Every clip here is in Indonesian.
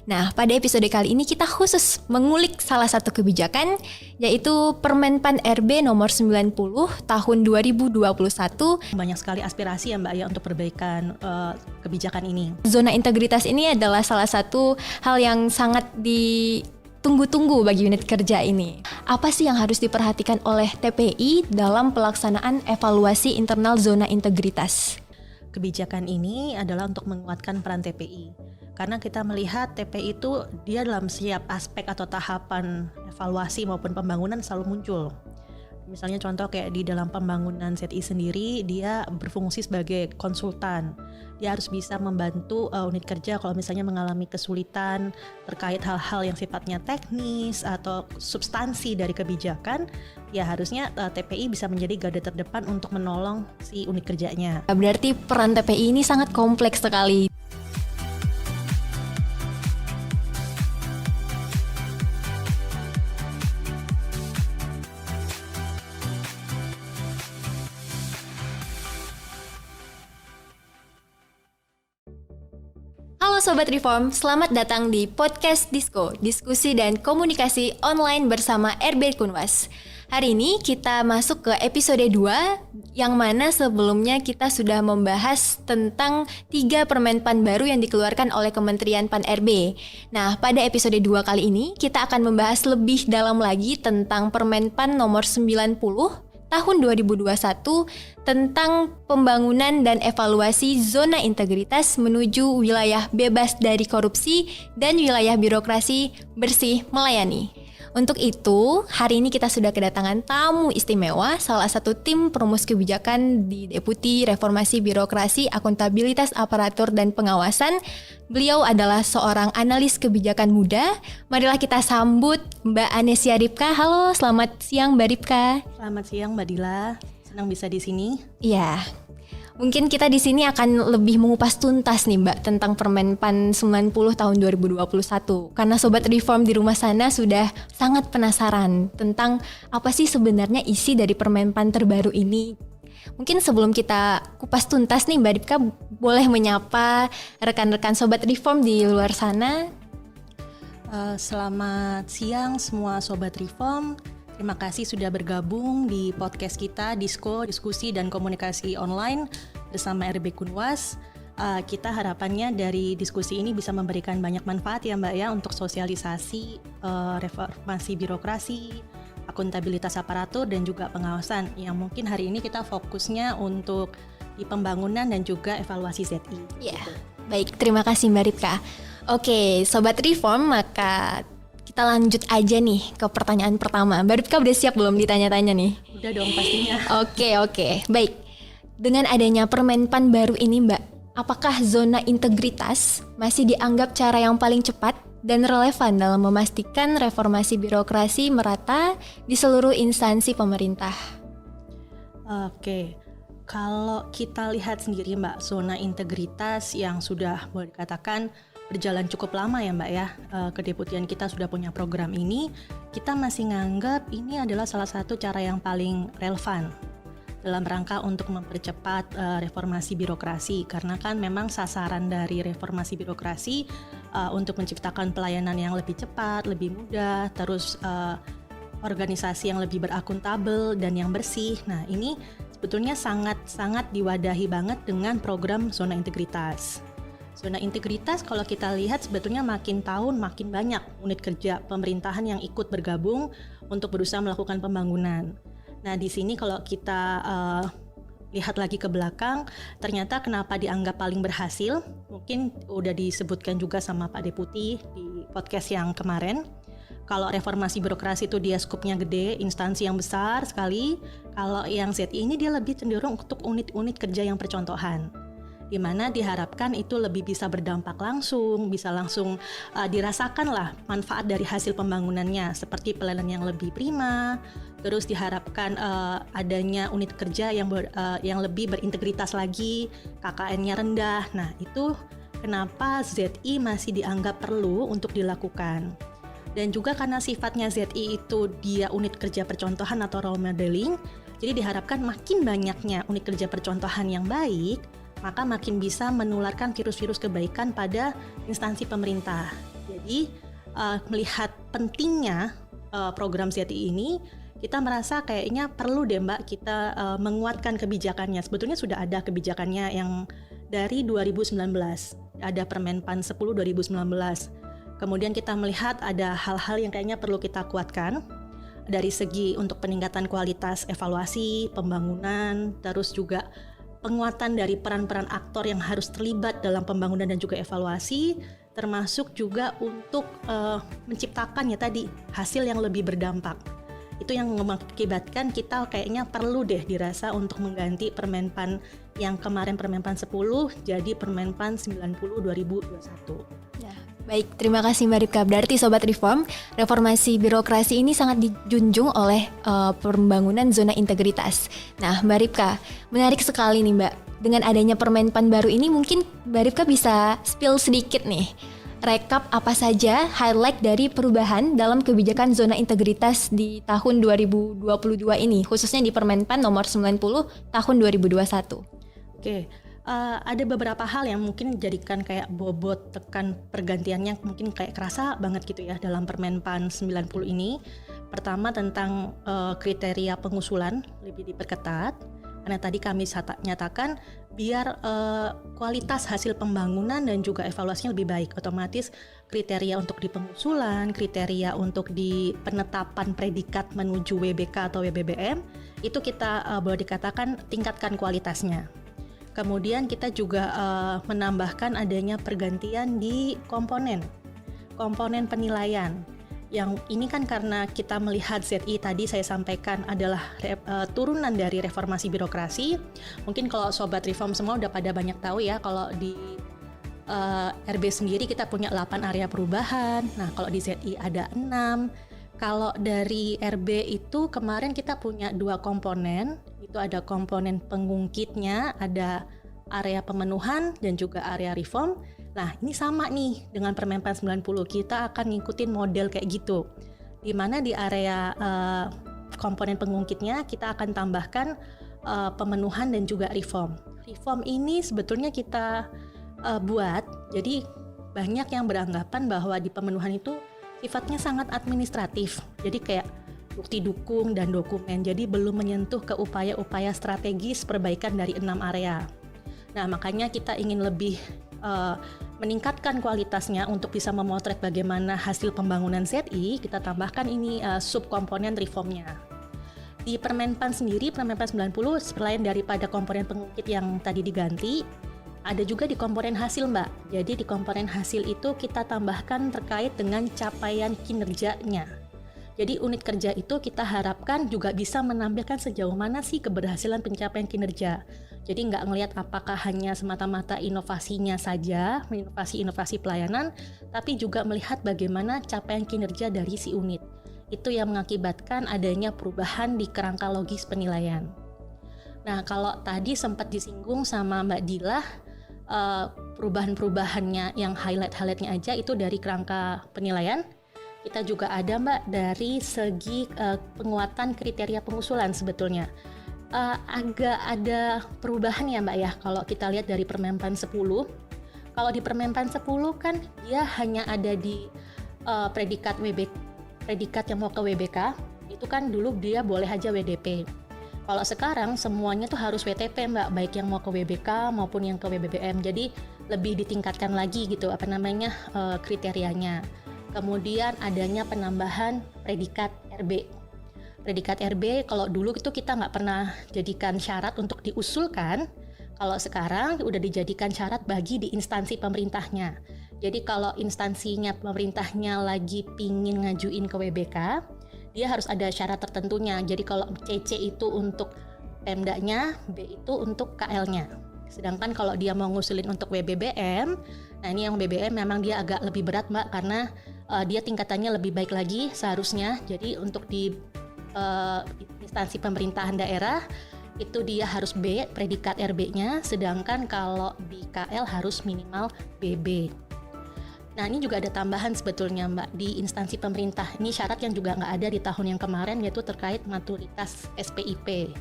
Nah, pada episode kali ini kita khusus mengulik salah satu kebijakan, yaitu Permenpan RB nomor 90 tahun 2021. Banyak sekali aspirasi ya Mbak ya untuk perbaikan kebijakan ini. Zona integritas ini adalah salah satu hal yang sangat ditunggu-tunggu bagi unit kerja ini. Apa sih yang harus diperhatikan oleh TPI dalam pelaksanaan evaluasi internal zona integritas? Kebijakan ini adalah untuk menguatkan peran TPI. Karena kita melihat TPI itu dia dalam setiap aspek atau tahapan evaluasi maupun pembangunan selalu muncul. Misalnya contoh kayak di dalam pembangunan ZI sendiri, dia berfungsi sebagai konsultan. Dia harus bisa membantu unit kerja kalau misalnya mengalami kesulitan terkait hal-hal yang sifatnya teknis atau substansi dari kebijakan, ya harusnya TPI bisa menjadi garda terdepan untuk menolong si unit kerjanya. Berarti peran TPI ini sangat kompleks sekali. Halo Sobat Reform, selamat datang di Podcast Disko, diskusi dan komunikasi online bersama RB Kunwas. Hari ini kita masuk ke episode 2, yang mana sebelumnya kita sudah membahas tentang 3 Permenpan baru yang dikeluarkan oleh Kementerian Pan-RB. Nah, pada episode 2 kali ini, kita akan membahas lebih dalam lagi tentang Permenpan nomor 90 tahun 2021 tentang pembangunan dan evaluasi zona integritas menuju wilayah bebas dari korupsi dan wilayah birokrasi bersih melayani. Untuk itu, hari ini kita sudah kedatangan tamu istimewa, salah satu tim perumus kebijakan di Deputi Reformasi Birokrasi, Akuntabilitas Aparatur dan Pengawasan. Beliau adalah seorang analis kebijakan muda. Marilah kita sambut Mbak Anesia Ripka. Halo, selamat siang Mbak Ripka. Selamat siang Mbak Dila, senang bisa di sini. Iya. Mungkin kita di sini akan lebih mengupas tuntas nih Mbak tentang Permenpan 90 tahun 2021. Karena Sobat Reform di rumah sana sudah sangat penasaran tentang apa sih sebenarnya isi dari Permenpan terbaru ini. Mungkin sebelum kita kupas tuntas nih Mbak Ripka boleh menyapa rekan-rekan Sobat Reform di luar sana. Selamat siang semua Sobat Reform. Terima kasih sudah bergabung di podcast kita Disko, Diskusi dan Komunikasi Online bersama RB Kunwas. Kita harapannya dari diskusi ini bisa memberikan banyak manfaat ya Mbak ya untuk sosialisasi reformasi birokrasi, akuntabilitas aparatur dan juga pengawasan yang mungkin hari ini kita fokusnya untuk di pembangunan dan juga evaluasi ZI. Ya, baik, terima kasih Mbak Ripka. Oke, Sobat Reform, maka kita lanjut aja nih ke pertanyaan pertama. Mbak Ripka udah siap belum ditanya-tanya nih? Udah dong pastinya. Oke. Baik. Dengan adanya Permenpan baru ini Mbak, apakah zona integritas masih dianggap cara yang paling cepat dan relevan dalam memastikan reformasi birokrasi merata di seluruh instansi pemerintah? Oke. Kalau kita lihat sendiri Mbak, zona integritas yang sudah boleh dikatakan berjalan cukup lama ya Mbak ya, kedeputian kita sudah punya program ini, kita masih nganggap ini adalah salah satu cara yang paling relevan dalam rangka untuk mempercepat reformasi birokrasi, karena kan memang sasaran dari reformasi birokrasi untuk menciptakan pelayanan yang lebih cepat, lebih mudah, terus organisasi yang lebih berakuntabel dan yang bersih. Nah ini sebetulnya sangat diwadahi banget dengan program zona integritas. Zona integritas kalau kita lihat sebetulnya makin tahun makin banyak unit kerja pemerintahan yang ikut bergabung untuk berusaha melakukan pembangunan. Nah di sini kalau kita lihat lagi ke belakang, ternyata kenapa dianggap paling berhasil, mungkin udah disebutkan juga sama Pak Deputi di podcast yang kemarin. Kalau reformasi birokrasi itu dia skupnya gede, instansi yang besar sekali. Kalau yang ZI ini dia lebih cenderung untuk unit-unit kerja yang percontohan, di mana diharapkan itu lebih bisa berdampak langsung, bisa langsung dirasakan lah manfaat dari hasil pembangunannya, seperti pelayanan yang lebih prima, terus diharapkan adanya unit kerja yang lebih berintegritas lagi, KKN-nya rendah. Nah itu kenapa ZI masih dianggap perlu untuk dilakukan. Dan juga karena sifatnya ZI itu dia unit kerja percontohan atau role modeling, jadi diharapkan makin banyaknya unit kerja percontohan yang baik, maka makin bisa menularkan virus-virus kebaikan pada instansi pemerintah. Jadi melihat pentingnya program ZI ini, kita merasa kayaknya perlu deh Mbak kita menguatkan kebijakannya. Sebetulnya sudah ada kebijakannya yang dari 2019, ada Permenpan 10 2019. Kemudian kita melihat ada hal-hal yang kayaknya perlu kita kuatkan dari segi untuk peningkatan kualitas evaluasi, pembangunan, terus juga penguatan dari peran-peran aktor yang harus terlibat dalam pembangunan dan juga evaluasi, termasuk juga untuk menciptakan ya tadi hasil yang lebih berdampak. Itu yang mengakibatkan kita kayaknya perlu deh dirasa untuk mengganti Permenpan yang kemarin Permenpan 10 jadi Permenpan 90 2021. Ya, baik, terima kasih Mbak Ripka. Berarti Sobat Reform, reformasi birokrasi ini sangat dijunjung oleh pembangunan zona integritas. Nah Mbak Ripka, menarik sekali nih Mbak. Dengan adanya Permenpan baru ini mungkin Mbak Ripka bisa spill sedikit nih. Rekap apa saja highlight dari perubahan dalam kebijakan zona integritas di tahun 2022 ini, khususnya di Permenpan nomor 90 tahun 2021. Oke, ada beberapa hal yang mungkin jadikan kayak bobot tekan pergantiannya mungkin kayak kerasa banget gitu ya dalam Permenpan 90 ini. Pertama tentang kriteria pengusulan lebih diperketat. Karena tadi kami nyatakan biar kualitas hasil pembangunan dan juga evaluasinya lebih baik, otomatis kriteria untuk di pengusulan, kriteria untuk di penetapan predikat menuju WBK atau WBBM itu kita boleh dikatakan tingkatkan kualitasnya. Kemudian kita juga menambahkan adanya pergantian di komponen penilaian. Yang ini kan karena kita melihat ZI tadi saya sampaikan adalah turunan dari reformasi birokrasi. Mungkin kalau Sobat Reform semua udah pada banyak tahu ya, kalau di RB sendiri kita punya 8 area perubahan. Nah kalau di ZI ada 6. Kalau dari RB itu kemarin kita punya 2 komponen. Itu ada komponen pengungkitnya, ada area pemenuhan dan juga area reform. Nah ini sama nih dengan Permenpan 90, kita akan ngikutin model kayak gitu, di mana di area komponen pengungkitnya kita akan tambahkan pemenuhan dan juga reform. Reform ini sebetulnya kita buat, jadi banyak yang beranggapan bahwa di pemenuhan itu sifatnya sangat administratif, jadi kayak bukti dukung dan dokumen, jadi belum menyentuh ke upaya-upaya strategis perbaikan dari 6 area. Nah makanya kita ingin lebih meningkatkan kualitasnya untuk bisa memotret bagaimana hasil pembangunan ZI, kita tambahkan ini subkomponen reformnya. Di Permenpan sendiri, Permenpan 90, selain daripada komponen pengungkit yang tadi diganti, ada juga di komponen hasil Mbak. Jadi di komponen hasil itu kita tambahkan terkait dengan capaian kinerjanya. Jadi unit kerja itu kita harapkan juga bisa menampilkan sejauh mana sih keberhasilan pencapaian kinerja. Jadi nggak ngelihat apakah hanya semata-mata inovasinya saja, inovasi pelayanan, tapi juga melihat bagaimana capaian kinerja dari si unit. Itu yang mengakibatkan adanya perubahan di kerangka logis penilaian. Nah kalau tadi sempat disinggung sama Mbak Dilah, perubahan-perubahannya yang highlight-highlightnya aja itu dari kerangka penilaian. Kita juga ada Mbak dari segi penguatan kriteria pengusulan sebetulnya. Agak ada perubahan ya Mbak ya kalau kita lihat dari Permenpan 10. Kalau di Permenpan 10 kan dia hanya ada di predikat yang mau ke WBK, itu kan dulu dia boleh aja WDP. Kalau sekarang semuanya tuh harus WTP Mbak, baik yang mau ke WBK maupun yang ke WBBM. Jadi lebih ditingkatkan lagi gitu kriterianya. Kemudian adanya penambahan predikat RB. Predikat RB kalau dulu itu kita nggak pernah jadikan syarat untuk diusulkan. Kalau sekarang udah dijadikan syarat bagi di instansi pemerintahnya. Jadi kalau instansinya pemerintahnya lagi pingin ngajuin ke WBK, dia harus ada syarat tertentunya. Jadi kalau CC itu untuk Pemdanya, B itu untuk KL-nya. Sedangkan kalau dia mau ngusulin untuk WBBM, nah ini yang BBM memang dia agak lebih berat Mbak, karena dia tingkatannya lebih baik lagi seharusnya. Jadi untuk di instansi pemerintahan daerah itu dia harus B, predikat RB-nya, sedangkan kalau di KL harus minimal BB. Nah ini juga ada tambahan sebetulnya Mbak di instansi pemerintah. Ini syarat yang juga nggak ada di tahun yang kemarin, yaitu terkait maturitas SPIP.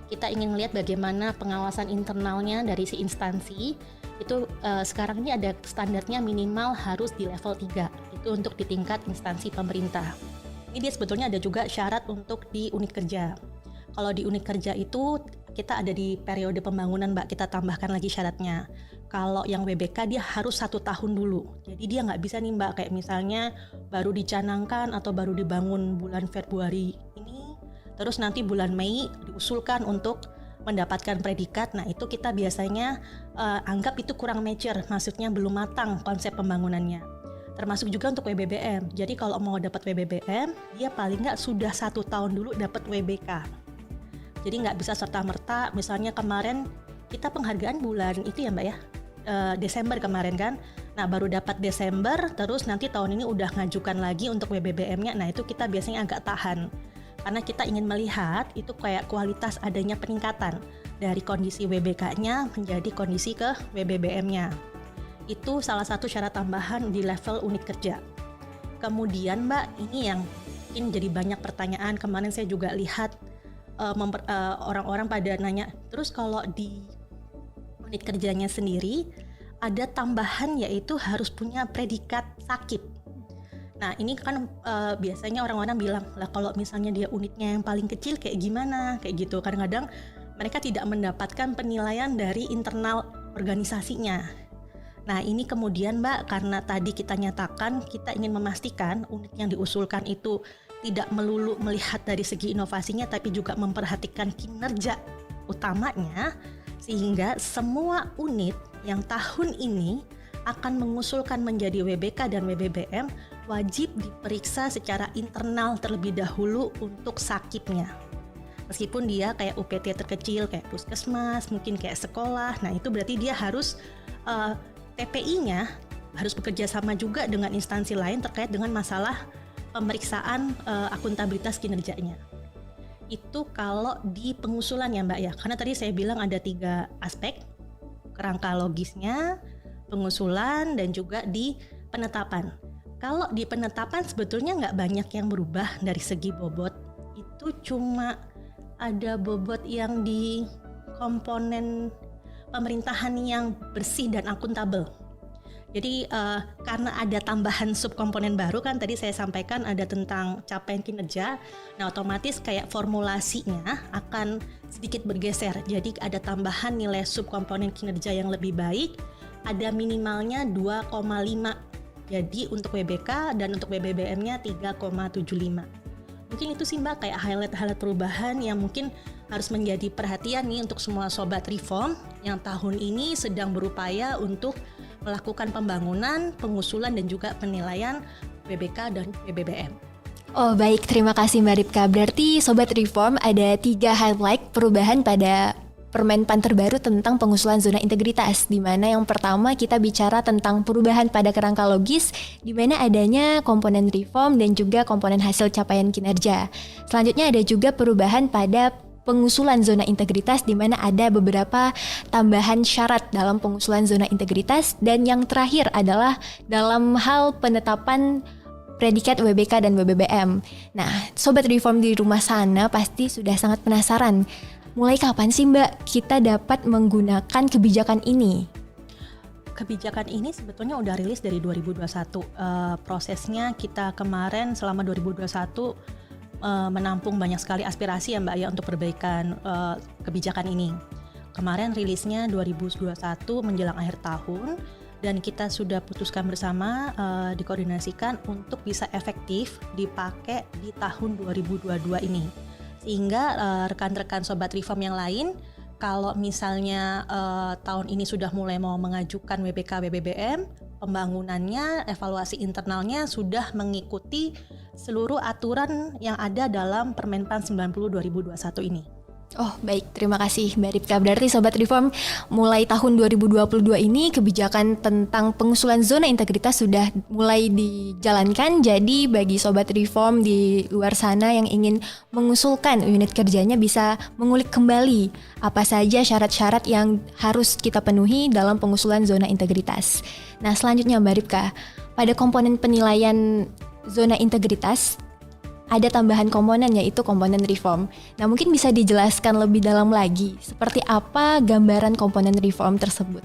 Kita ingin melihat bagaimana pengawasan internalnya dari si instansi. Itu sekarang ini ada standarnya minimal harus di level 3. Itu untuk di tingkat instansi pemerintah. Ini dia sebetulnya ada juga syarat untuk di unit kerja. Kalau di unit kerja itu kita ada di periode pembangunan Mbak, kita tambahkan lagi syaratnya. Kalau yang WBK dia harus 1 tahun dulu. Jadi dia nggak bisa nih Mbak, kayak misalnya baru dicanangkan atau baru dibangun bulan Februari ini, terus nanti bulan Mei diusulkan untuk mendapatkan predikat. Nah itu kita biasanya anggap itu kurang mature, maksudnya belum matang konsep pembangunannya. Termasuk juga untuk WBBM. Jadi kalau mau dapat WBBM, dia paling nggak sudah 1 tahun dulu dapat WBK. Jadi nggak bisa serta-merta, misalnya kemarin kita penghargaan bulan itu ya Mbak ya, Desember kemarin kan. Nah baru dapat Desember, terus nanti tahun ini udah ngajukan lagi untuk WBBM-nya. Nah itu kita biasanya agak tahan. Karena kita ingin melihat itu kayak kualitas adanya peningkatan dari kondisi WBK-nya menjadi kondisi ke WBBM-nya. Itu salah satu syarat tambahan di level unit kerja. Kemudian Mbak, ini yang mungkin jadi banyak pertanyaan. Kemarin saya juga lihat orang-orang pada nanya, terus kalau di unit kerjanya sendiri ada tambahan yaitu harus punya predikat sakit. Nah ini kan biasanya orang-orang bilang lah kalau misalnya dia unitnya yang paling kecil kayak gimana, kayak gitu. Kadang-kadang mereka tidak mendapatkan penilaian dari internal organisasinya. Nah ini kemudian Mbak, karena tadi kita nyatakan kita ingin memastikan unit yang diusulkan itu tidak melulu melihat dari segi inovasinya, tapi juga memperhatikan kinerja utamanya, sehingga semua unit yang tahun ini akan mengusulkan menjadi WBK dan WBBM wajib diperiksa secara internal terlebih dahulu untuk sakitnya. Meskipun dia kayak UPT terkecil, kayak puskesmas, mungkin kayak sekolah, nah itu berarti dia harus TPI-nya harus bekerja sama juga dengan instansi lain terkait dengan masalah pemeriksaan akuntabilitas kinerjanya. Itu kalau di pengusulan ya Mbak ya, karena tadi saya bilang ada 3 aspek, kerangka logisnya, pengusulan, dan juga di penetapan. Kalau di penetapan sebetulnya nggak banyak yang berubah dari segi bobot, itu cuma ada bobot yang di komponen pemerintahan yang bersih dan akuntabel. Jadi karena ada tambahan subkomponen baru kan tadi saya sampaikan ada tentang capaian kinerja. Nah otomatis kayak formulasinya akan sedikit bergeser. Jadi ada tambahan nilai subkomponen kinerja yang lebih baik. Ada minimalnya 2,5. Jadi untuk WBK dan untuk WBBM-nya 3,75. Mungkin itu sih Mbak kayak highlight perubahan yang mungkin harus menjadi perhatian nih untuk semua sobat reform yang tahun ini sedang berupaya untuk melakukan pembangunan, pengusulan, dan juga penilaian WBK dan WBBM. Oh baik, terima kasih Mbak Ripka. Berarti Sobat Reform ada 3 highlight perubahan pada Permenpan terbaru tentang pengusulan zona integritas, di mana yang pertama kita bicara tentang perubahan pada kerangka logis, di mana adanya komponen reform dan juga komponen hasil capaian kinerja. Selanjutnya ada juga perubahan pada pengusulan zona integritas, di mana ada beberapa tambahan syarat dalam pengusulan zona integritas, dan yang terakhir adalah dalam hal penetapan predikat WBK dan WBBM. Nah, Sobat Reform di rumah sana pasti sudah sangat penasaran, mulai kapan sih Mbak kita dapat menggunakan kebijakan ini? Kebijakan ini sebetulnya udah rilis dari 2021. Prosesnya kita kemarin selama 2021 menampung banyak sekali aspirasi ya Mbak ya untuk perbaikan kebijakan ini. Kemarin rilisnya 2021 menjelang akhir tahun, dan kita sudah putuskan bersama dikoordinasikan untuk bisa efektif dipakai di tahun 2022 ini. Sehingga rekan-rekan Sobat Reform yang lain kalau misalnya tahun ini sudah mulai mau mengajukan WBK WBBM, pembangunannya, evaluasi internalnya sudah mengikuti seluruh aturan yang ada dalam Permenpan 90 2021 ini. Oh baik, terima kasih Mbak Ripka. Berarti Sobat Reform mulai tahun 2022 ini kebijakan tentang pengusulan zona integritas sudah mulai dijalankan. Jadi bagi Sobat Reform di luar sana yang ingin mengusulkan unit kerjanya bisa mengulik kembali apa saja syarat-syarat yang harus kita penuhi dalam pengusulan zona integritas. Nah selanjutnya Mbak Ripka, pada komponen penilaian zona integritas ada tambahan komponen yaitu komponen reform. Nah mungkin bisa dijelaskan lebih dalam lagi seperti apa gambaran komponen reform tersebut?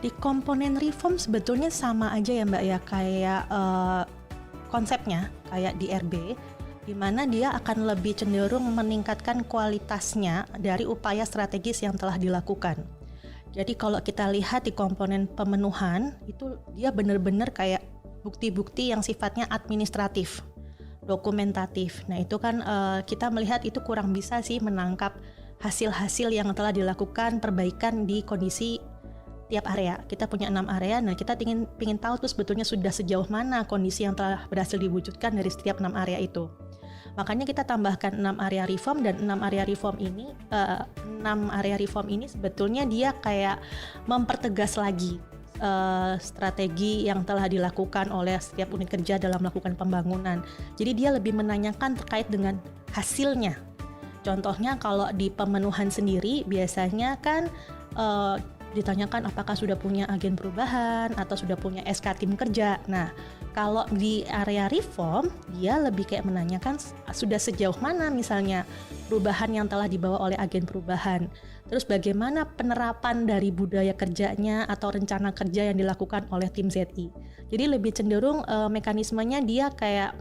Di komponen reform sebetulnya sama aja ya Mbak ya, kayak konsepnya kayak di RB, di mana dia akan lebih cenderung meningkatkan kualitasnya dari upaya strategis yang telah dilakukan. Jadi kalau kita lihat di komponen pemenuhan, itu dia benar-benar kayak bukti-bukti yang sifatnya administratif, dokumentatif. Nah itu kan kita melihat itu kurang bisa sih menangkap hasil-hasil yang telah dilakukan perbaikan di kondisi tiap area. Kita punya 6 area, nah kita ingin tahu tuh sebetulnya sudah sejauh mana kondisi yang telah berhasil diwujudkan dari setiap 6 area itu. Makanya kita tambahkan 6 area reform, dan 6 area reform ini sebetulnya dia kayak mempertegas lagi strategi yang telah dilakukan oleh setiap unit kerja dalam melakukan pembangunan. Jadi dia lebih menanyakan terkait dengan hasilnya. Contohnya kalau di pemenuhan sendiri biasanya kan ditanyakan apakah sudah punya agen perubahan atau sudah punya SK tim kerja. Nah, kalau di area reform dia lebih kayak menanyakan sudah sejauh mana misalnya perubahan yang telah dibawa oleh agen perubahan. Terus bagaimana penerapan dari budaya kerjanya atau rencana kerja yang dilakukan oleh tim ZI. Jadi lebih cenderung mekanismenya dia kayak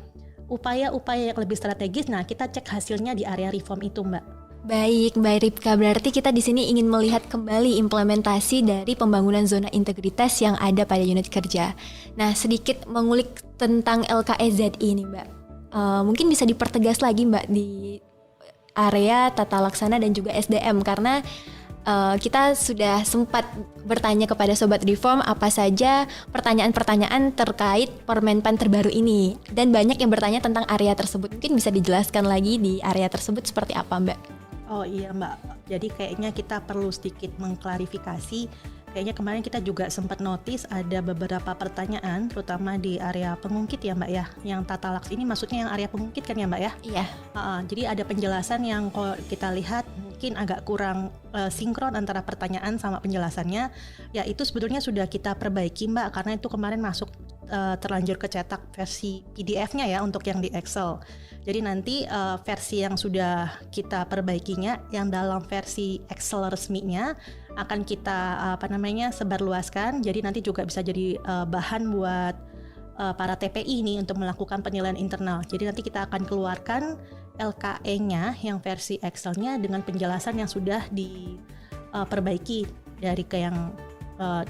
upaya-upaya yang lebih strategis. Nah, kita cek hasilnya di area reform itu, Mbak. Baik, Mbak Ripka, berarti kita di sini ingin melihat kembali implementasi dari pembangunan zona integritas yang ada pada unit kerja. Nah, sedikit mengulik tentang LKEZI ini, Mbak. Mungkin bisa dipertegas lagi, Mbak, di area tata laksana dan juga SDM, karena kita sudah sempat bertanya kepada Sobat Reform apa saja pertanyaan-pertanyaan terkait Permenpan terbaru ini, dan banyak yang bertanya tentang area tersebut. Mungkin bisa dijelaskan lagi di area tersebut seperti apa, Mbak? Oh iya Mbak, jadi kayaknya kita perlu sedikit mengklarifikasi. Kayaknya kemarin kita juga sempat notice ada beberapa pertanyaan, terutama di area pengungkit ya Mbak ya. Yang tata laks ini maksudnya yang area pengungkit kan ya Mbak ya? Iya. Jadi ada penjelasan yang kalau kita lihat mungkin agak kurang sinkron antara pertanyaan sama penjelasannya. Ya itu sebetulnya sudah kita perbaiki Mbak, karena itu kemarin masuk terlanjur kecetak versi PDF-nya ya untuk yang di Excel. Jadi nanti versi yang sudah kita perbaikinya, yang dalam versi Excel resminya akan kita sebarluaskan. Jadi nanti juga bisa jadi bahan buat para TPI ini untuk melakukan penilaian internal. Jadi nanti kita akan keluarkan LKE-nya yang versi Excel-nya dengan penjelasan yang sudah diperbaiki dari ke yang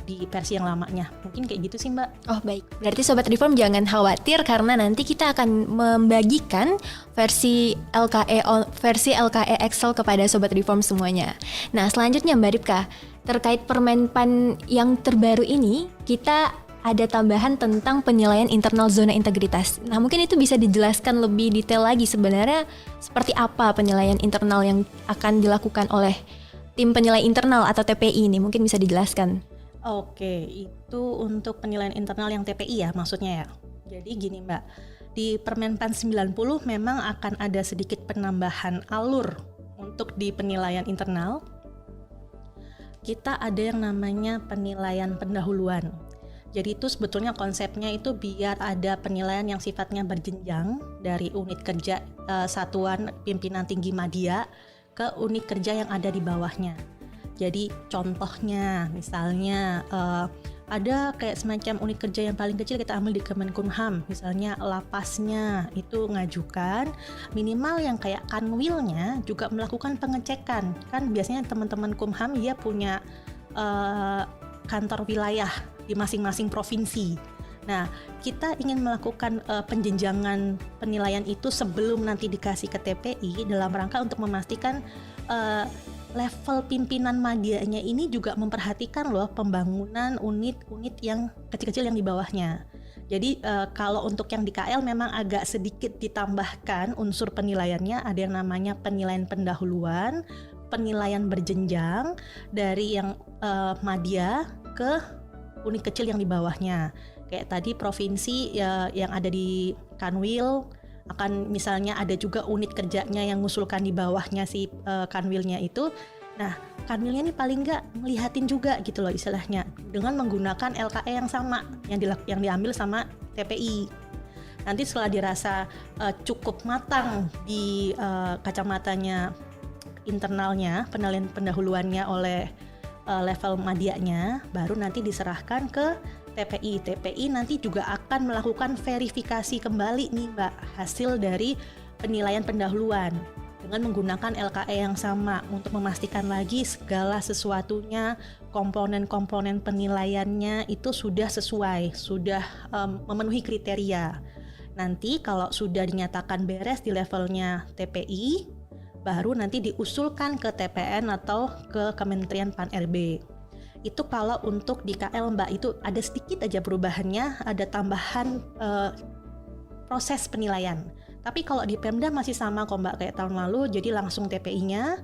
di versi yang lamanya. Mungkin kayak gitu sih Mbak. Oh baik, berarti Sobat Reform jangan khawatir karena nanti kita akan membagikan versi LKE Excel kepada Sobat Reform semuanya. Nah selanjutnya Mbak Ripka, terkait Permenpan yang terbaru ini kita ada tambahan tentang penilaian internal zona integritas. Nah mungkin itu bisa dijelaskan lebih detail lagi sebenarnya seperti apa penilaian internal yang akan dilakukan oleh tim penilai internal atau TPI ini, mungkin bisa dijelaskan. Oke, itu untuk penilaian internal yang TPI ya maksudnya ya. Jadi gini Mbak, di Permenpan 90 memang akan ada sedikit penambahan alur untuk di penilaian internal. Kita ada yang namanya penilaian pendahuluan. Jadi itu sebetulnya konsepnya itu biar ada penilaian yang sifatnya berjenjang dari unit kerja satuan pimpinan tinggi media ke unit kerja yang ada di bawahnya. Jadi contohnya misalnya ada kayak semacam unit kerja yang paling kecil kita ambil di Kemenkumham, misalnya lapasnya itu ngajukan minimal yang kayak kanwilnya juga melakukan pengecekan. Kan biasanya teman-teman Kumham dia punya kantor wilayah di masing-masing provinsi. Nah, kita ingin melakukan penjenjangan penilaian itu sebelum nanti dikasih ke TPI dalam rangka untuk memastikan level pimpinan madianya ini juga memperhatikan loh pembangunan unit-unit yang kecil-kecil yang di bawahnya. Jadi kalau untuk yang di KL memang agak sedikit ditambahkan unsur penilaiannya, ada yang namanya penilaian pendahuluan, penilaian berjenjang dari yang madya ke unit kecil yang di bawahnya. Kayak tadi provinsi ya, yang ada di Kanwil akan misalnya ada juga unit kerjanya yang ngusulkan di bawahnya si kanwilnya itu. Nah kanwilnya ini paling nggak ngelihatin juga gitu loh istilahnya dengan menggunakan LKE yang sama yang diambil sama TPI. Nanti setelah dirasa cukup matang di kacamatanya internalnya, penilaian pendahuluannya oleh level madianya, baru nanti diserahkan ke TPI. TPI nanti juga akan melakukan verifikasi kembali nih Mbak hasil dari penilaian pendahuluan dengan menggunakan LKE yang sama untuk memastikan lagi segala sesuatunya, komponen-komponen penilaiannya itu sudah sesuai, sudah memenuhi kriteria. Nanti kalau sudah dinyatakan beres di levelnya TPI, baru nanti diusulkan ke TPN atau ke Kementerian Pan-RB. Itu kalau untuk di KL Mbak, itu ada sedikit aja perubahannya, ada tambahan proses penilaian. Tapi kalau di Pemda masih sama kok Mbak kayak tahun lalu, jadi langsung TPI-nya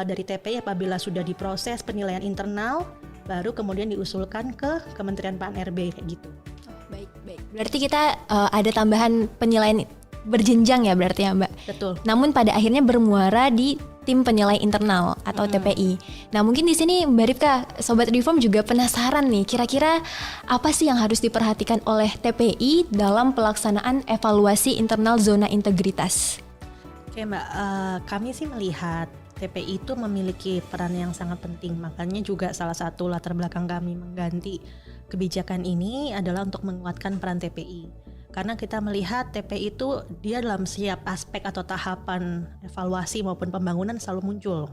dari TPI apabila sudah diproses penilaian internal, baru kemudian diusulkan ke Kementerian Pan-RB kayak gitu. Oh, baik. Berarti kita ada tambahan penilaian berjenjang ya berarti ya Mbak? Betul. Namun pada akhirnya bermuara di tim penilai internal atau TPI. Nah mungkin di sini Mbak Rifka, Sobat Reform juga penasaran nih, kira-kira apa sih yang harus diperhatikan oleh TPI dalam pelaksanaan evaluasi internal zona integritas? Oke Mbak, kami sih melihat TPI itu memiliki peran yang sangat penting, makanya juga salah satu latar belakang kami mengganti kebijakan ini adalah untuk menguatkan peran TPI. Karena kita melihat TPI itu dia dalam setiap aspek atau tahapan evaluasi maupun pembangunan selalu muncul.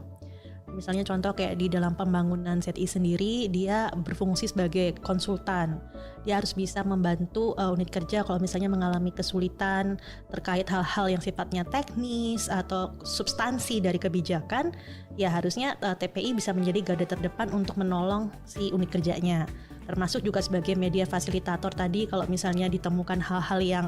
Misalnya contoh kayak di dalam pembangunan ZI sendiri, dia berfungsi sebagai konsultan. Dia harus bisa membantu unit kerja kalau misalnya mengalami kesulitan terkait hal-hal yang sifatnya teknis atau substansi dari kebijakan, ya harusnya TPI bisa menjadi garda terdepan untuk menolong si unit kerjanya. Termasuk juga sebagai media fasilitator tadi kalau misalnya ditemukan hal-hal yang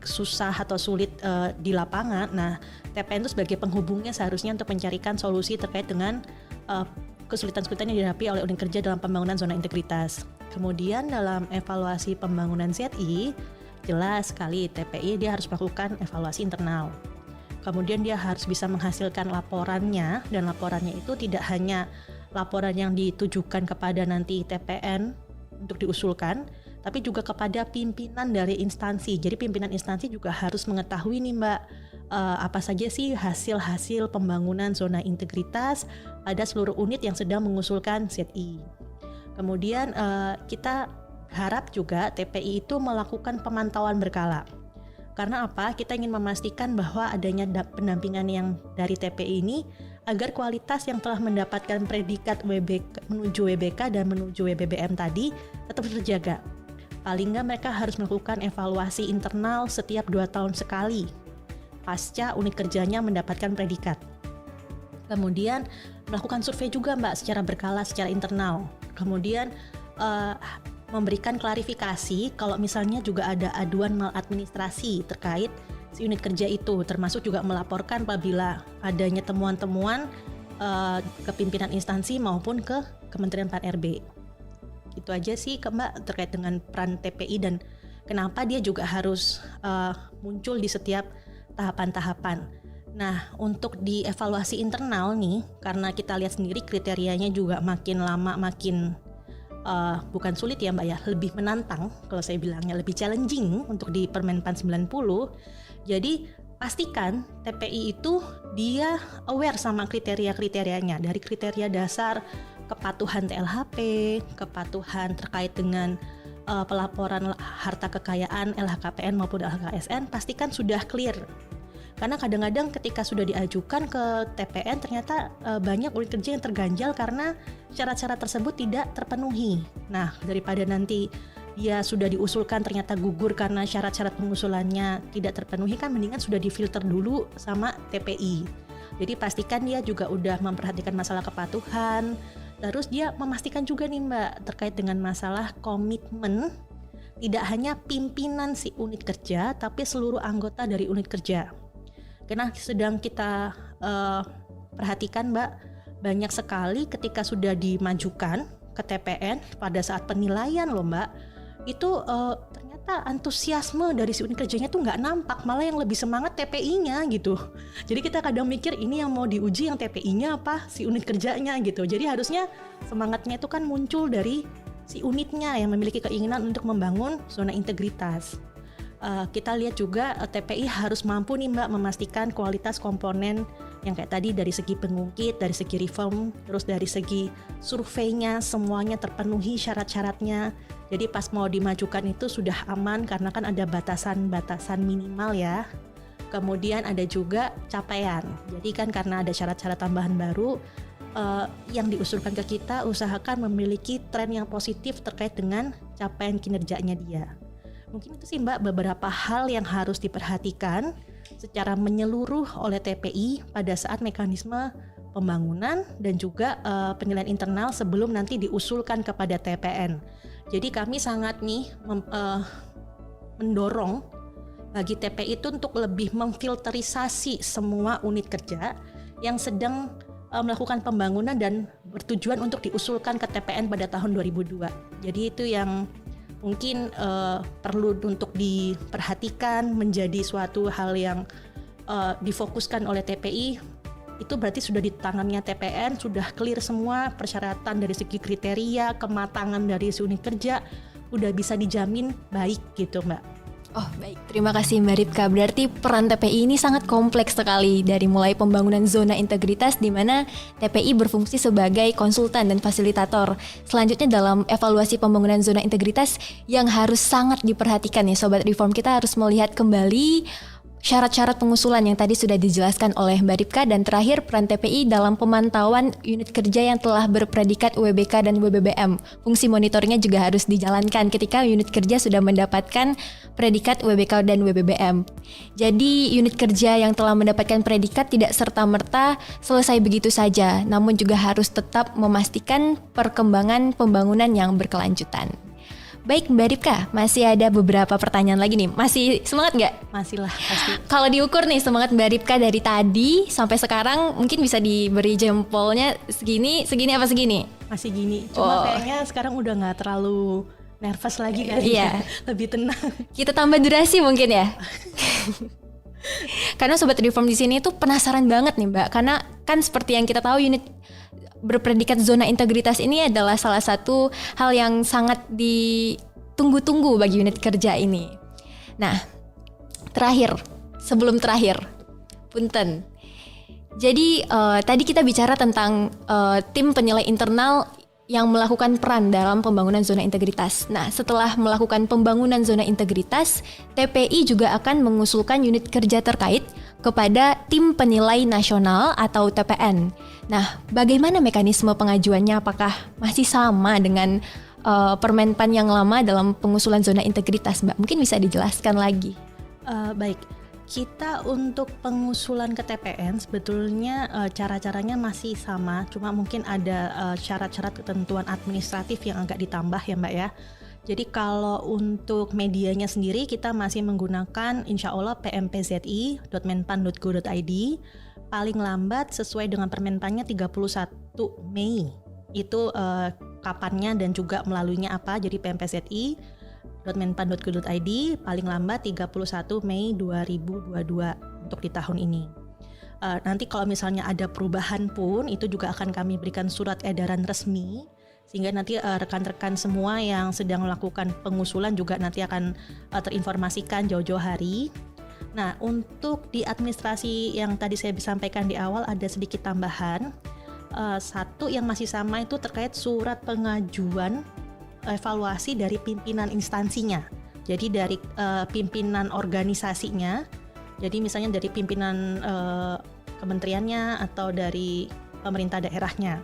susah atau sulit di lapangan. Nah, TPN itu sebagai penghubungnya seharusnya untuk mencarikan solusi terkait dengan kesulitan-kesulitan yang dihadapi oleh unit kerja dalam pembangunan zona integritas. Kemudian dalam evaluasi pembangunan ZI, jelas sekali TPI dia harus melakukan evaluasi internal. Kemudian dia harus bisa menghasilkan laporannya, dan laporannya itu tidak hanya laporan yang ditujukan kepada nanti TPN untuk diusulkan, tapi juga kepada pimpinan dari instansi. Jadi pimpinan instansi juga harus mengetahui nih Mbak, apa saja sih hasil-hasil pembangunan zona integritas pada seluruh unit yang sedang mengusulkan ZI. Kemudian kita harap juga TPI itu melakukan pemantauan berkala. Karena apa? Kita ingin memastikan bahwa adanya pendampingan yang dari TPI ini agar kualitas yang telah mendapatkan predikat menuju WBK dan menuju WBBM tadi tetap terjaga. Paling nggak mereka harus melakukan evaluasi internal setiap 2 tahun sekali pasca unit kerjanya mendapatkan predikat. Kemudian melakukan survei juga Mbak secara berkala, secara internal. Kemudian memberikan klarifikasi kalau misalnya juga ada aduan maladministrasi terkait si unit kerja itu, termasuk juga melaporkan apabila adanya temuan-temuan ke pimpinan instansi maupun ke Kementerian Pan-RB. Itu aja sih Mbak terkait dengan peran TPI dan kenapa dia juga harus muncul di setiap tahapan-tahapan. Nah, untuk di evaluasi internal nih, karena kita lihat sendiri kriterianya juga makin lama makin bukan sulit ya Mbak ya, lebih menantang kalau saya bilangnya, lebih challenging untuk di Permenpan 90. Jadi pastikan TPI itu dia aware sama kriteria-kriterianya, dari kriteria dasar kepatuhan TLHP, kepatuhan terkait dengan pelaporan harta kekayaan LHKPN maupun LHKSN, pastikan sudah clear. Karena kadang-kadang ketika sudah diajukan ke TPN ternyata banyak unit kerja yang terganjal karena syarat-syarat tersebut tidak terpenuhi. Nah, daripada nanti dia sudah diusulkan ternyata gugur karena syarat-syarat pengusulannya tidak terpenuhi, kan mendingan sudah difilter dulu sama TPI. Jadi pastikan dia juga udah memperhatikan masalah kepatuhan. Terus dia memastikan juga nih Mbak terkait dengan masalah komitmen tidak hanya pimpinan si unit kerja tapi seluruh anggota dari unit kerja. Karena sedang kita perhatikan Mbak, banyak sekali ketika sudah dimajukan ke TPN pada saat penilaian loh Mbak, itu ternyata antusiasme dari si unit kerjanya tuh nggak nampak, malah yang lebih semangat TPI-nya gitu. Jadi kita kadang mikir ini yang mau diuji yang TPI-nya apa si unit kerjanya gitu. Jadi harusnya semangatnya itu kan muncul dari si unitnya yang memiliki keinginan untuk membangun zona integritas. Kita lihat juga TPI harus mampu nih Mbak memastikan kualitas komponen yang kayak tadi dari segi pengungkit, dari segi reform, terus dari segi surveinya semuanya terpenuhi syarat-syaratnya. Jadi pas mau dimajukan itu sudah aman karena kan ada batasan-batasan minimal ya. Kemudian ada juga capaian. Jadi kan karena ada syarat-syarat tambahan baru yang diusulkan ke kita, usahakan memiliki tren yang positif terkait dengan capaian kinerjanya dia. Mungkin itu sih Mbak beberapa hal yang harus diperhatikan secara menyeluruh oleh TPI pada saat mekanisme pembangunan dan juga penilaian internal sebelum nanti diusulkan kepada TPN. Jadi kami sangat mendorong bagi TPI itu untuk lebih memfilterisasi semua unit kerja yang sedang melakukan pembangunan dan bertujuan untuk diusulkan ke TPN pada tahun 2002. Jadi itu yang mungkin perlu untuk diperhatikan menjadi suatu hal yang difokuskan oleh TPI. Itu berarti sudah di tangannya TPN, sudah clear semua persyaratan dari segi kriteria, kematangan dari unit kerja, udah bisa dijamin baik gitu Mbak. Oh baik, terima kasih Mbak Ripka. Berarti peran TPI ini sangat kompleks sekali dari mulai pembangunan zona integritas di mana TPI berfungsi sebagai konsultan dan fasilitator. Selanjutnya dalam evaluasi pembangunan zona integritas yang harus sangat diperhatikan ya Sobat Reform, kita harus melihat kembali syarat-syarat pengusulan yang tadi sudah dijelaskan oleh Mbak Ripka, dan terakhir peran TPI dalam pemantauan unit kerja yang telah berpredikat UWBK dan WBBM. Fungsi monitoringnya juga harus dijalankan ketika unit kerja sudah mendapatkan predikat UWBK dan WBBM. Jadi unit kerja yang telah mendapatkan predikat tidak serta-merta selesai begitu saja, namun juga harus tetap memastikan perkembangan pembangunan yang berkelanjutan. Baik Mbak Ripka, masih ada beberapa pertanyaan lagi nih. Masih semangat nggak? Masih lah, pasti. Kalau diukur nih semangat Mbak Ripka dari tadi sampai sekarang, mungkin bisa diberi jempolnya segini apa segini? Masih gini, cuma kayaknya sekarang udah nggak terlalu nervous lagi kan? Iya. Lebih tenang. Kita tambah durasi mungkin ya. Karena Sobat Reform di sini tuh penasaran banget nih Mbak, karena kan seperti yang kita tahu unit berpredikat zona integritas ini adalah salah satu hal yang sangat ditunggu-tunggu bagi unit kerja ini. Nah, sebelum terakhir, punten. Jadi tadi kita bicara tentang tim penilai internal yang melakukan peran dalam pembangunan zona integritas. Nah, setelah melakukan pembangunan zona integritas, TPI juga akan mengusulkan unit kerja terkait kepada tim penilai nasional atau TPN. Nah, bagaimana mekanisme pengajuannya? Apakah masih sama dengan Permenpan yang lama dalam pengusulan zona integritas, Mbak? Mungkin bisa dijelaskan lagi. Baik, kita untuk pengusulan ke TPN sebetulnya cara-caranya masih sama, cuma mungkin ada syarat-syarat ketentuan administratif yang agak ditambah ya Mbak ya. Jadi kalau untuk medianya sendiri kita masih menggunakan insya Allah pmpzi.menpan.go.id, paling lambat sesuai dengan Permenpannya 31 Mei. Itu kapannya dan juga melaluinya apa, jadi pmpzi.menpan.go.id paling lambat 31 Mei 2022 untuk di tahun ini. Nanti kalau misalnya ada perubahan pun itu juga akan kami berikan surat edaran resmi, sehingga nanti rekan-rekan semua yang sedang melakukan pengusulan juga nanti akan terinformasikan jauh-jauh hari. Nah, untuk di administrasi yang tadi saya sampaikan di awal ada sedikit tambahan. Satu yang masih sama itu terkait surat pengajuan evaluasi dari pimpinan instansinya. Jadi dari pimpinan organisasinya. Jadi misalnya dari pimpinan kementeriannya atau dari pemerintah daerahnya.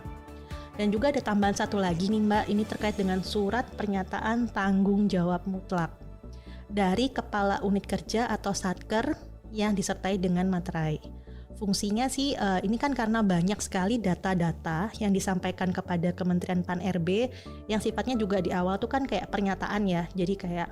Dan juga ada tambahan satu lagi nih Mbak, ini terkait dengan surat pernyataan tanggung jawab mutlak dari kepala unit kerja atau satker yang disertai dengan materai. Fungsinya sih ini kan karena banyak sekali data-data yang disampaikan kepada Kementerian Pan-RB yang sifatnya juga di awal tuh kan kayak pernyataan ya, jadi kayak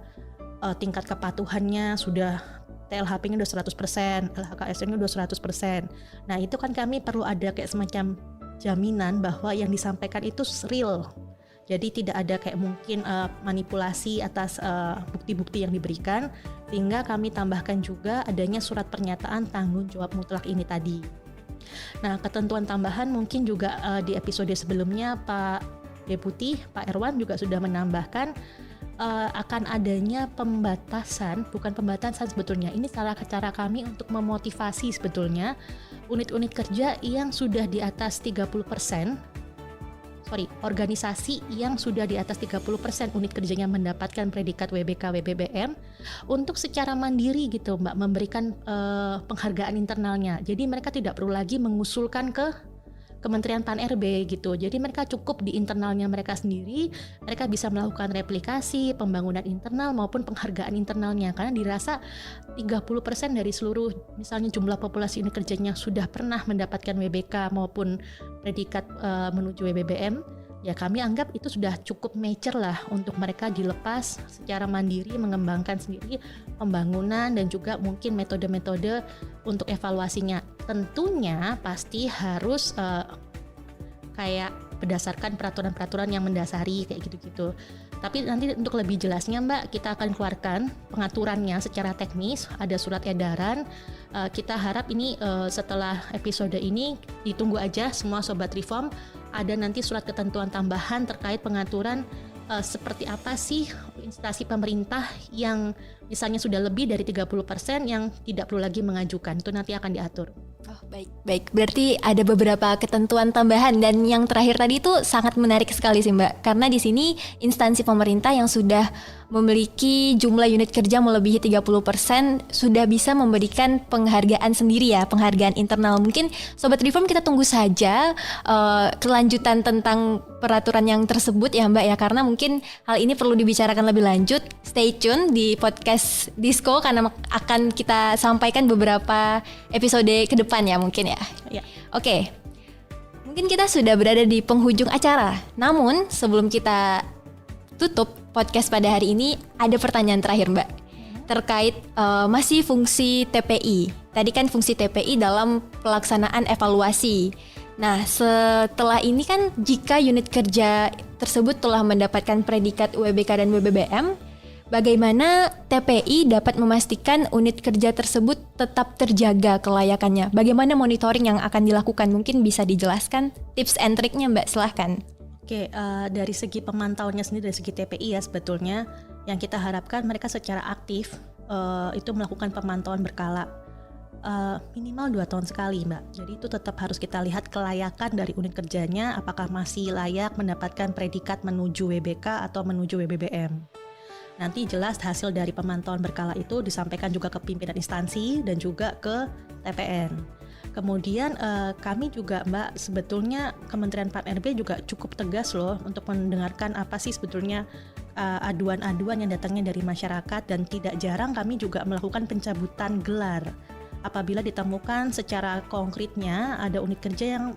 tingkat kepatuhannya sudah TLHP-nya udah 100%, LHKSN-nya udah 100%. Nah itu kan kami perlu ada kayak semacam jaminan bahwa yang disampaikan itu real. Jadi tidak ada kayak mungkin manipulasi atas bukti-bukti yang diberikan, sehingga kami tambahkan juga adanya surat pernyataan tanggung jawab mutlak ini tadi. Nah, ketentuan tambahan mungkin juga di episode sebelumnya Pak Deputi, Pak Erwan juga sudah menambahkan akan adanya pembatasan, bukan pembatasan sebetulnya. Ini salah cara kami untuk memotivasi sebetulnya unit-unit kerja yang sudah di atas 30%, organisasi yang sudah di atas 30% unit kerjanya mendapatkan predikat WBK, WBBM untuk secara mandiri gitu Mbak, memberikan penghargaan internalnya. Jadi mereka tidak perlu lagi mengusulkan ke Kementerian Pan-RB gitu. Jadi mereka cukup di internalnya mereka sendiri, mereka bisa melakukan replikasi, pembangunan internal maupun penghargaan internalnya, karena dirasa 30% dari seluruh misalnya jumlah populasi unit kerjanya sudah pernah mendapatkan WBK maupun predikat menuju WBBM. Ya kami anggap itu sudah cukup mature lah untuk mereka dilepas secara mandiri mengembangkan sendiri pembangunan dan juga mungkin metode-metode untuk evaluasinya. Tentunya pasti harus kayak berdasarkan peraturan-peraturan yang mendasari kayak gitu-gitu. Tapi nanti untuk lebih jelasnya Mbak, kita akan keluarkan pengaturannya secara teknis, ada surat edaran. Kita harap ini setelah episode ini ditunggu aja semua Sobat Reform, ada nanti surat ketentuan tambahan terkait pengaturan seperti apa sih instansi pemerintah yang misalnya sudah lebih dari 30% yang tidak perlu lagi mengajukan, itu nanti akan diatur. Oh, baik. Berarti ada beberapa ketentuan tambahan, dan yang terakhir tadi itu sangat menarik sekali sih Mbak, karena di sini instansi pemerintah yang sudah memiliki jumlah unit kerja melebihi 30% sudah bisa memberikan penghargaan sendiri ya, penghargaan internal. Mungkin Sobat Reform kita tunggu saja kelanjutan tentang peraturan yang tersebut ya Mbak ya, karena mungkin hal ini perlu dibicarakan lebih lanjut. Stay tune di podcast Disko karena akan kita sampaikan beberapa episode ke depan ya mungkin ya. Ya. Oke. Mungkin kita sudah berada di penghujung acara. Namun sebelum kita tutup podcast pada hari ini, ada pertanyaan terakhir Mbak terkait masih fungsi TPI. Tadi kan fungsi TPI dalam pelaksanaan evaluasi. Nah setelah ini kan jika unit kerja tersebut telah mendapatkan predikat WBK dan WBBM, bagaimana TPI dapat memastikan unit kerja tersebut tetap terjaga kelayakannya? Bagaimana monitoring yang akan dilakukan? Mungkin bisa dijelaskan tips and triknya Mbak, silahkan. Oke, dari segi pemantauannya sendiri, dari segi TPI ya sebetulnya yang kita harapkan mereka secara aktif itu melakukan pemantauan berkala minimal 2 tahun sekali Mbak. Jadi itu tetap harus kita lihat kelayakan dari unit kerjanya, apakah masih layak mendapatkan predikat menuju WBK atau menuju WBBM. Nanti jelas hasil dari pemantauan berkala itu disampaikan juga ke pimpinan instansi dan juga ke TPN. Kemudian kami juga Mbak, sebetulnya Kementerian Pan-RB juga cukup tegas loh untuk mendengarkan apa sih sebetulnya aduan-aduan yang datangnya dari masyarakat, dan tidak jarang kami juga melakukan pencabutan gelar apabila ditemukan secara konkretnya ada unit kerja yang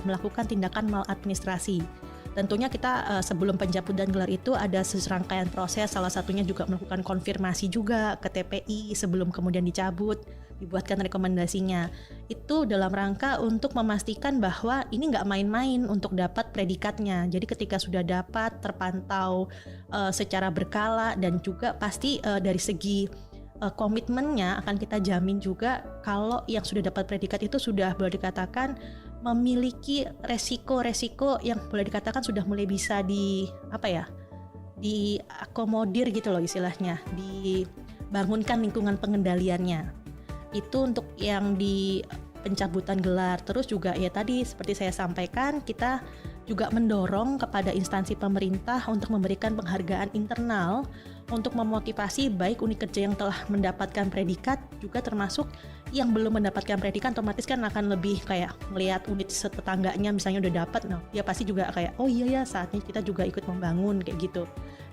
melakukan tindakan maladministrasi. Tentunya kita sebelum pencabutan gelar itu ada serangkaian proses, salah satunya juga melakukan konfirmasi juga ke TPI sebelum kemudian dicabut, dibuatkan rekomendasinya. Itu dalam rangka untuk memastikan bahwa ini nggak main-main untuk dapat predikatnya. Jadi ketika sudah dapat, terpantau secara berkala, dan juga pasti dari segi komitmennya akan kita jamin juga kalau yang sudah dapat predikat itu sudah boleh dikatakan memiliki resiko-resiko yang boleh dikatakan sudah mulai bisa diakomodir gitu loh istilahnya, dibangunkan lingkungan pengendaliannya. Itu untuk yang di pencabutan gelar. Terus juga ya tadi seperti saya sampaikan, kita juga mendorong kepada instansi pemerintah untuk memberikan penghargaan internal untuk memotivasi baik unit kerja yang telah mendapatkan predikat, juga termasuk yang belum mendapatkan predikat. Otomatis kan akan lebih kayak melihat unit tetangganya misalnya udah dapat, nah dia pasti juga kayak oh iya ya saatnya kita juga ikut membangun kayak gitu.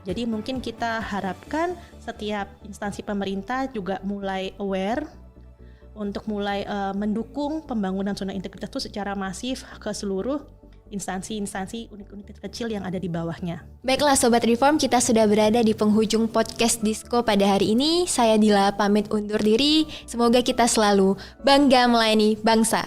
Jadi mungkin kita harapkan setiap instansi pemerintah juga mulai aware untuk mulai mendukung pembangunan zona integritas itu secara masif ke seluruh instansi-instansi unit-unit kecil yang ada di bawahnya. Baiklah Sobat Reform, kita sudah berada di penghujung podcast Disko pada hari ini. Saya Dila pamit undur diri. Semoga kita selalu bangga melayani bangsa.